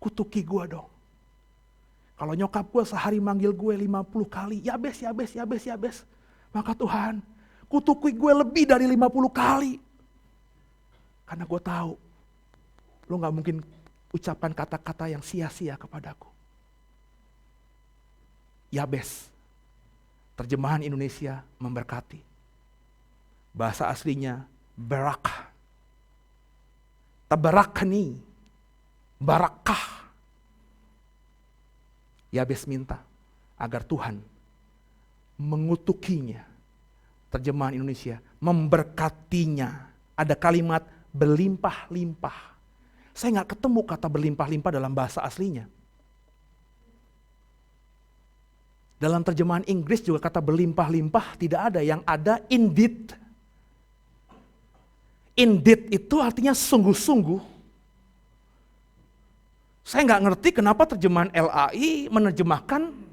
[SPEAKER 1] kutuki gue dong. Kalau nyokap gue sehari manggil gue 50 kali, Yabes. Maka Tuhan, kutuki gue lebih dari 50 kali. Karena gue tahu, lo gak mungkin ucapan kata-kata yang sia-sia kepadaku. Yabes, terjemahan Indonesia memberkati. Bahasa aslinya barakah. Tabarakani, barakah. Yabes minta agar Tuhan mengutukinya. Terjemahan Indonesia, memberkatinya. Ada kalimat berlimpah-limpah. Saya gak ketemu kata berlimpah-limpah dalam bahasa aslinya. Dalam terjemahan Inggris juga kata berlimpah-limpah tidak ada, yang ada indeed. Indeed itu artinya sungguh-sungguh. Saya nggak ngerti kenapa terjemahan LAI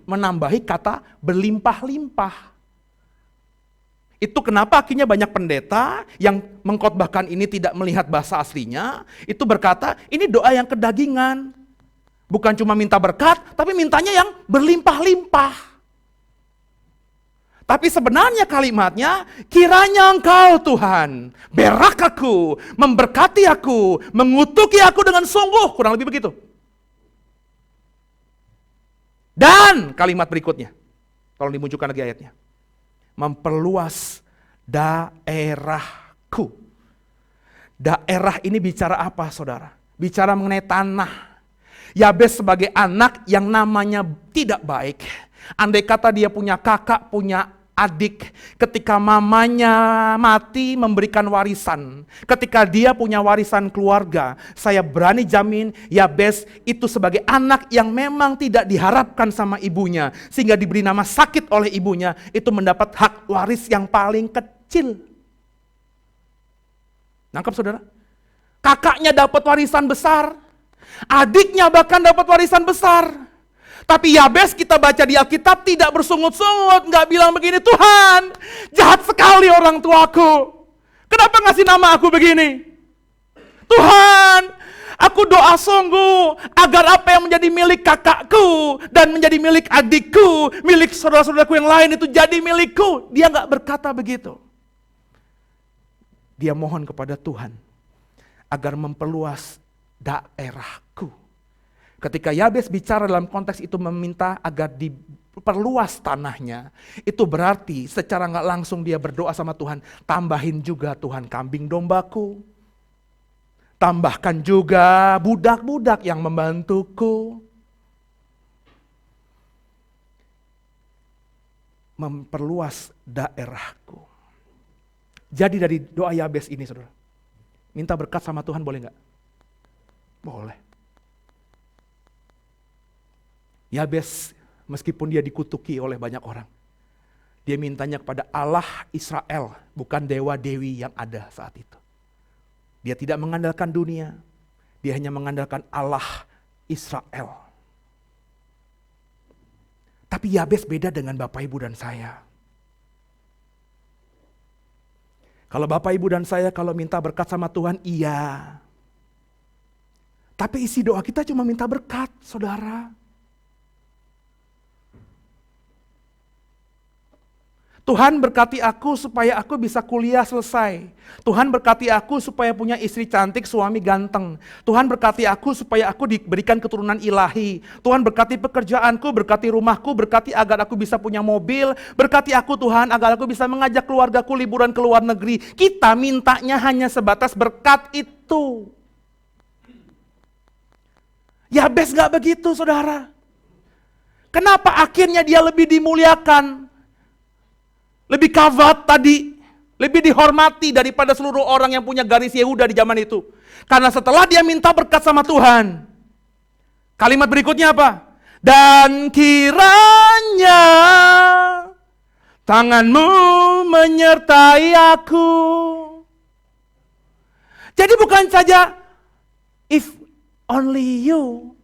[SPEAKER 1] menambahi kata berlimpah-limpah. Itu kenapa akhirnya banyak pendeta yang mengkhotbahkan ini tidak melihat bahasa aslinya, itu berkata, ini doa yang kedagingan. Bukan cuma minta berkat, tapi mintanya yang berlimpah-limpah. Tapi sebenarnya kalimatnya, kiranya Engkau Tuhan, berak aku, memberkati aku, mengutuki aku dengan sungguh, kurang lebih begitu. Dan kalimat berikutnya, tolong dimunculkan lagi ayatnya. Memperluas daerahku. Daerah ini bicara apa, saudara? Bicara mengenai tanah. Yabes sebagai anak yang namanya tidak baik. Andai kata dia punya kakak, punya adik, ketika mamanya mati memberikan warisan, ketika dia punya warisan keluarga, saya berani jamin Yabes itu sebagai anak yang memang tidak diharapkan sama ibunya, sehingga diberi nama sakit oleh ibunya, itu mendapat hak waris yang paling kecil. Nangkap saudara? Kakaknya dapat warisan besar, adiknya bahkan dapat warisan besar. Tapi Yabes kita baca di Alkitab tidak bersungut-sungut, nggak bilang begini, Tuhan jahat sekali orang tuaku, kenapa ngasih nama aku begini? Tuhan, aku doa sungguh agar apa yang menjadi milik kakakku dan menjadi milik adikku, milik saudara-saudaraku yang lain itu jadi milikku. Dia nggak berkata begitu. Dia mohon kepada Tuhan agar memperluas daerahku. Ketika Yabes bicara dalam konteks itu meminta agar diperluas tanahnya, itu berarti secara nggak langsung dia berdoa sama Tuhan, tambahin juga Tuhan kambing dombaku, tambahkan juga budak-budak yang membantuku. Memperluas daerahku. Jadi dari doa Yabes ini, saudara, minta berkat sama Tuhan boleh nggak? Boleh. Yabes meskipun dia dikutuki oleh banyak orang, dia mintanya kepada Allah Israel, bukan dewa-dewi yang ada saat itu. Dia tidak mengandalkan dunia, dia hanya mengandalkan Allah Israel. Tapi Yabes beda dengan Bapak Ibu dan saya. Kalau Bapak Ibu dan saya kalau minta berkat sama Tuhan, iya. Tapi isi doa kita cuma minta berkat, saudara. Tuhan berkati aku supaya aku bisa kuliah selesai. Tuhan berkati aku supaya punya istri cantik, suami ganteng. Tuhan berkati aku supaya aku diberikan keturunan ilahi. Tuhan berkati pekerjaanku, berkati rumahku, berkati agar aku bisa punya mobil. Berkati aku Tuhan agar aku bisa mengajak keluargaku liburan ke luar negeri. Kita mintanya hanya sebatas berkat itu. Yabes gak begitu, saudara. Kenapa akhirnya dia lebih dimuliakan? Lebih kawat tadi, lebih dihormati daripada seluruh orang yang punya garis Yehuda di zaman itu. Karena setelah dia minta berkat sama Tuhan, kalimat berikutnya apa? Dan kiranya tanganmu menyertai aku. Jadi bukan saja if only you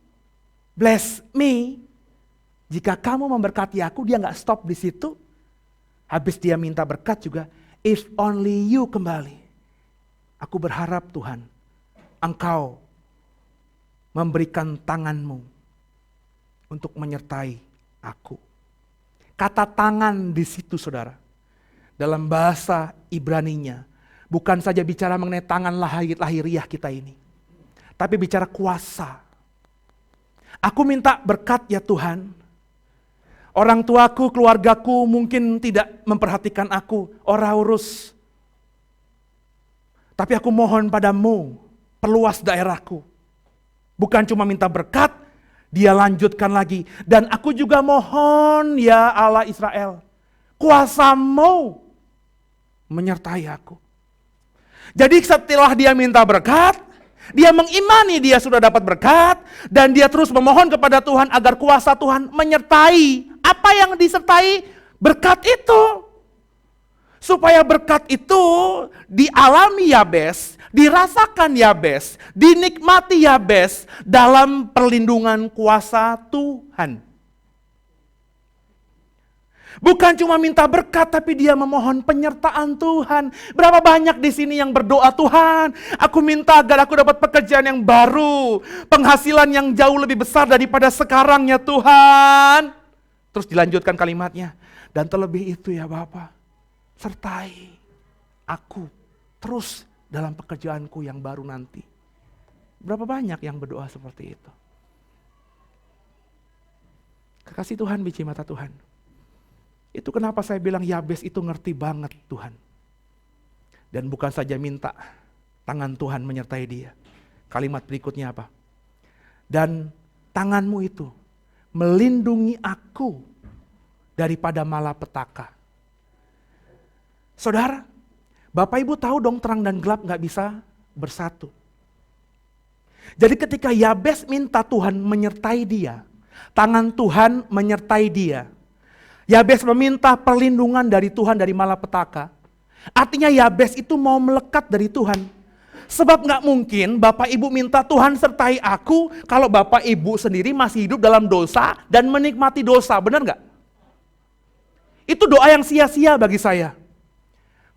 [SPEAKER 1] bless me. Jika kamu memberkati aku, dia gak stop di situ. Habis dia minta berkat juga, if only you kembali. Aku berharap Tuhan, Engkau memberikan tanganmu untuk menyertai aku. Kata tangan di situ, saudara, dalam bahasa Ibraninya, bukan saja bicara mengenai tangan lahiriah kita ini, tapi bicara kuasa. Aku minta berkat ya Tuhan. Orang tuaku, keluargaku mungkin tidak memperhatikan aku, ora urus. Tapi aku mohon padamu, perluas daerahku. Bukan cuma minta berkat, dia lanjutkan lagi. Dan aku juga mohon ya Allah Israel, kuasamu menyertai aku. Jadi setelah dia minta berkat, dia mengimani dia sudah dapat berkat, dan dia terus memohon kepada Tuhan agar kuasa Tuhan menyertai. Apa yang disertai? Berkat itu. Supaya berkat itu dialami Yabes, dirasakan Yabes, dinikmati Yabes dalam perlindungan kuasa Tuhan. Bukan cuma minta berkat, tapi dia memohon penyertaan Tuhan. Berapa banyak di sini yang berdoa, Tuhan, aku minta agar aku dapat pekerjaan yang baru, penghasilan yang jauh lebih besar daripada sekarang ya Tuhan. Terus dilanjutkan kalimatnya, dan terlebih itu ya Bapa, sertai aku terus dalam pekerjaanku yang baru nanti. Berapa banyak yang berdoa seperti itu? Kekasih Tuhan, biji mata Tuhan. Itu kenapa saya bilang Yabes itu ngerti banget Tuhan. Dan bukan saja minta, tangan Tuhan menyertai dia. Kalimat berikutnya apa? Dan tanganmu itu melindungi aku daripada malapetaka. Saudara, Bapak Ibu tahu dong terang dan gelap gak bisa bersatu. Jadi ketika Yabes minta Tuhan menyertai dia, tangan Tuhan menyertai dia. Yabes meminta perlindungan dari Tuhan dari malapetaka. Artinya Yabes itu mau melekat dari Tuhan. Sebab gak mungkin Bapak Ibu minta Tuhan sertai aku kalau Bapak Ibu sendiri masih hidup dalam dosa dan menikmati dosa. Benar gak? Itu doa yang sia-sia bagi saya.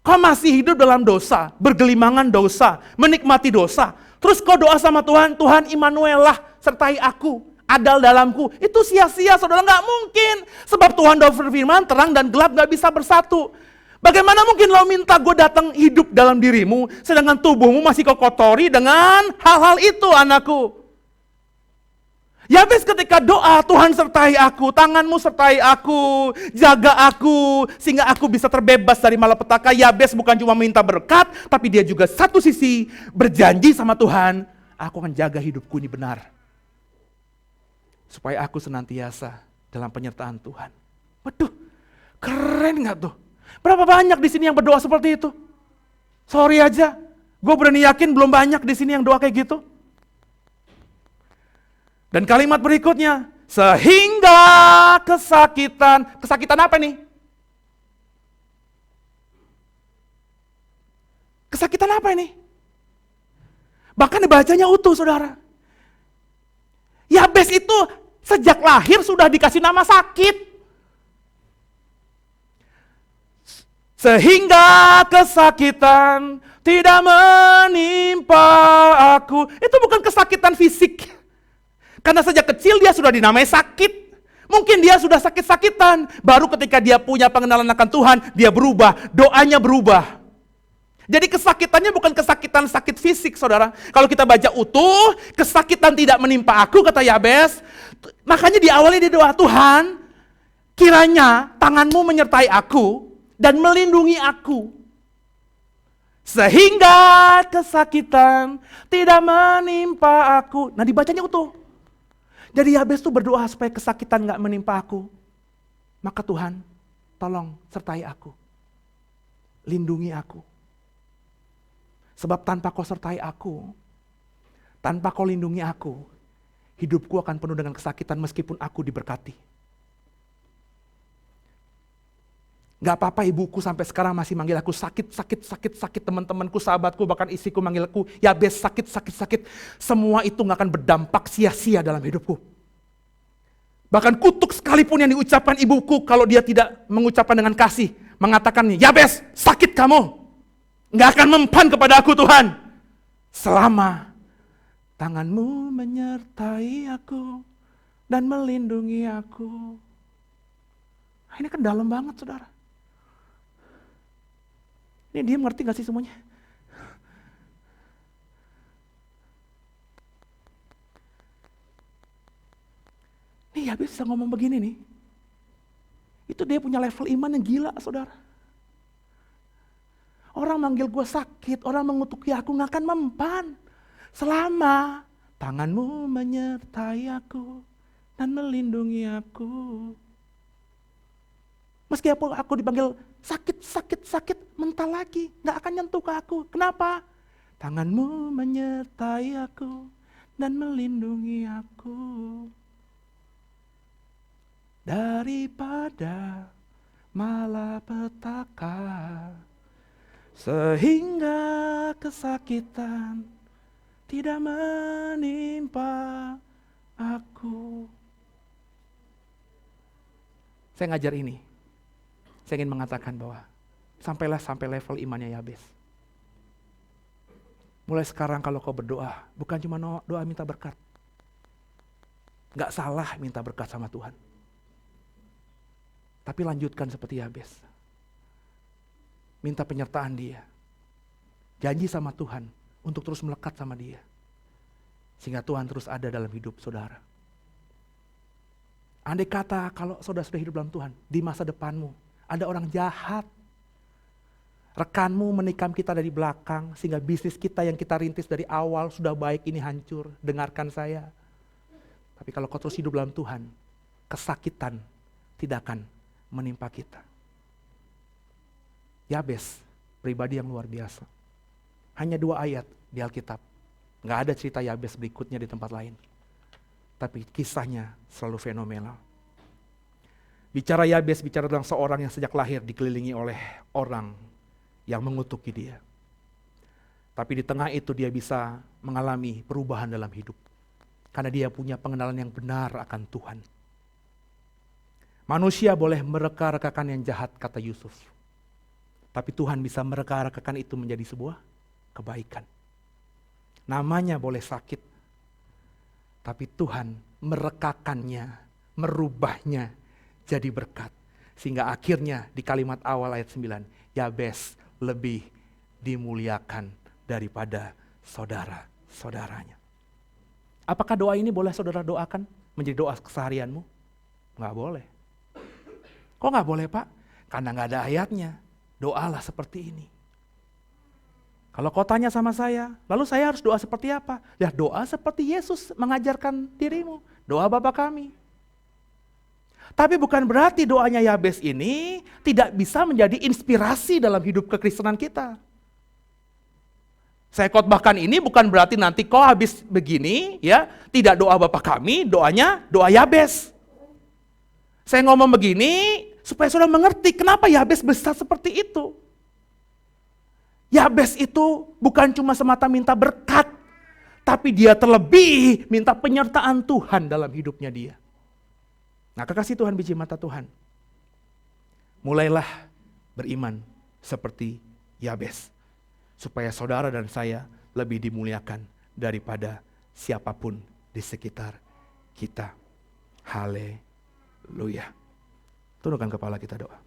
[SPEAKER 1] Kau masih hidup dalam dosa, bergelimangan dosa, menikmati dosa. Terus kau doa sama Tuhan, Tuhan Immanuel lah sertai aku. Adal dalamku, itu sia-sia saudara, gak mungkin. Sebab Tuhan sudah berfirman, terang dan gelap gak bisa bersatu. Bagaimana mungkin lo minta gue datang hidup dalam dirimu, sedangkan tubuhmu masih kau kotori dengan hal-hal itu anakku. Yabes ketika doa, Tuhan sertai aku, tanganmu sertai aku, jaga aku, sehingga aku bisa terbebas dari malapetaka. Yabes bukan cuma minta berkat, tapi dia juga satu sisi berjanji sama Tuhan, aku akan jaga hidupku ini benar. Supaya aku senantiasa dalam penyertaan Tuhan. Waduh, keren gak tuh? Berapa banyak di sini yang berdoa seperti itu? Sorry aja, gue berani yakin belum banyak di sini yang doa kayak gitu. Dan kalimat berikutnya, sehingga kesakitan apa nih? Kesakitan apa ini? Bahkan dibacanya utuh saudara. Yabes itu sejak lahir sudah dikasih nama sakit. Sehingga kesakitan tidak menimpa aku. Itu bukan kesakitan fisik. Karena sejak kecil dia sudah dinamai sakit. Mungkin dia sudah sakit-sakitan. Baru ketika dia punya pengenalan akan Tuhan, dia berubah, doanya berubah. Jadi kesakitannya bukan kesakitan sakit fisik saudara. Kalau kita baca utuh, kesakitan tidak menimpa aku kata Yabes. Makanya diawali dia doa, Tuhan kiranya tanganmu menyertai aku dan melindungi aku. Sehingga kesakitan tidak menimpa aku. Nah dibacanya utuh. Jadi Yabes tuh berdoa supaya kesakitan gak menimpa aku. Maka Tuhan tolong sertai aku. Lindungi aku. Sebab tanpa kau sertai aku, tanpa kau lindungi aku, hidupku akan penuh dengan kesakitan meskipun aku diberkati. Gak apa-apa ibuku sampai sekarang masih manggil aku sakit, teman-temanku, sahabatku, bahkan istriku manggil aku Yabes sakit. Semua itu gak akan berdampak sia-sia dalam hidupku. Bahkan kutuk sekalipun yang diucapkan ibuku kalau dia tidak mengucapkan dengan kasih, mengatakan Yabes sakit kamu. Gak akan mempan kepada aku Tuhan. Selama tanganmu menyertai aku dan melindungi aku. Ini kan dalam banget saudara. Ini dia ngerti gak sih semuanya? Nih ya bisa ngomong begini nih. Itu dia punya level iman yang gila saudara. Orang manggil gue sakit, orang mengutuki aku gak akan mempan. Selama tanganmu menyertai aku dan melindungi aku. Meskipun aku dipanggil sakit, mental lagi. Gak akan nyentuh ke aku. Kenapa? Tanganmu menyertai aku dan melindungi aku. Daripada malapetaka. Sehingga kesakitan tidak menimpa aku. Saya ngajar ini Saya ingin mengatakan bahwa sampai level imannya Yabes. Mulai sekarang kalau kau berdoa, bukan cuma doa minta berkat. Gak salah minta berkat sama Tuhan. Tapi lanjutkan seperti Yabes. Minta penyertaan Dia. Janji sama Tuhan untuk terus melekat sama Dia. Sehingga Tuhan terus ada dalam hidup saudara. Andai kata kalau saudara sudah hidup dalam Tuhan, di masa depanmu ada orang jahat. Rekanmu menikam kita dari belakang, sehingga bisnis kita yang kita rintis dari awal sudah baik ini hancur. Dengarkan saya. Tapi kalau kau terus hidup dalam Tuhan, kesakitan tidak akan menimpa kita. Yabes, pribadi yang luar biasa. Hanya 2 ayat di Alkitab. Gak ada cerita Yabes berikutnya di tempat lain. Tapi kisahnya selalu fenomenal. Bicara Yabes, bicara tentang seorang yang sejak lahir dikelilingi oleh orang yang mengutuki dia. Tapi di tengah itu dia bisa mengalami perubahan dalam hidup. Karena dia punya pengenalan yang benar akan Tuhan. Manusia boleh mereka-rekakan yang jahat, kata Yusuf. Tapi Tuhan bisa mereka-rekakan itu menjadi sebuah kebaikan. Namanya boleh sakit. Tapi Tuhan merekakannya, merubahnya jadi berkat. Sehingga akhirnya di kalimat awal ayat 9, Yabes lebih dimuliakan daripada saudara-saudaranya. Apakah doa ini boleh saudara doakan menjadi doa keseharianmu? Nggak boleh. Kok nggak boleh, Pak? Karena nggak ada ayatnya. Doalah seperti ini. Kalau kau tanya sama saya, lalu saya harus doa seperti apa? Ya doa seperti Yesus mengajarkan dirimu. Doa Bapa kami. Tapi bukan berarti doanya Yabes ini tidak bisa menjadi inspirasi dalam hidup kekristenan kita. Saya khotbahkan ini bukan berarti nanti kau habis begini, ya tidak doa Bapa kami, doanya doa Yabes. Saya ngomong begini supaya saudara mengerti kenapa Yabes besar seperti itu. Yabes itu bukan cuma semata minta berkat, tapi dia terlebih minta penyertaan Tuhan dalam hidupnya dia. Nah, kekasih Tuhan, biji mata Tuhan, mulailah beriman seperti Yabes, supaya saudara dan saya lebih dimuliakan daripada siapapun di sekitar kita. Haleluya. Tundukkan kepala kita, doa.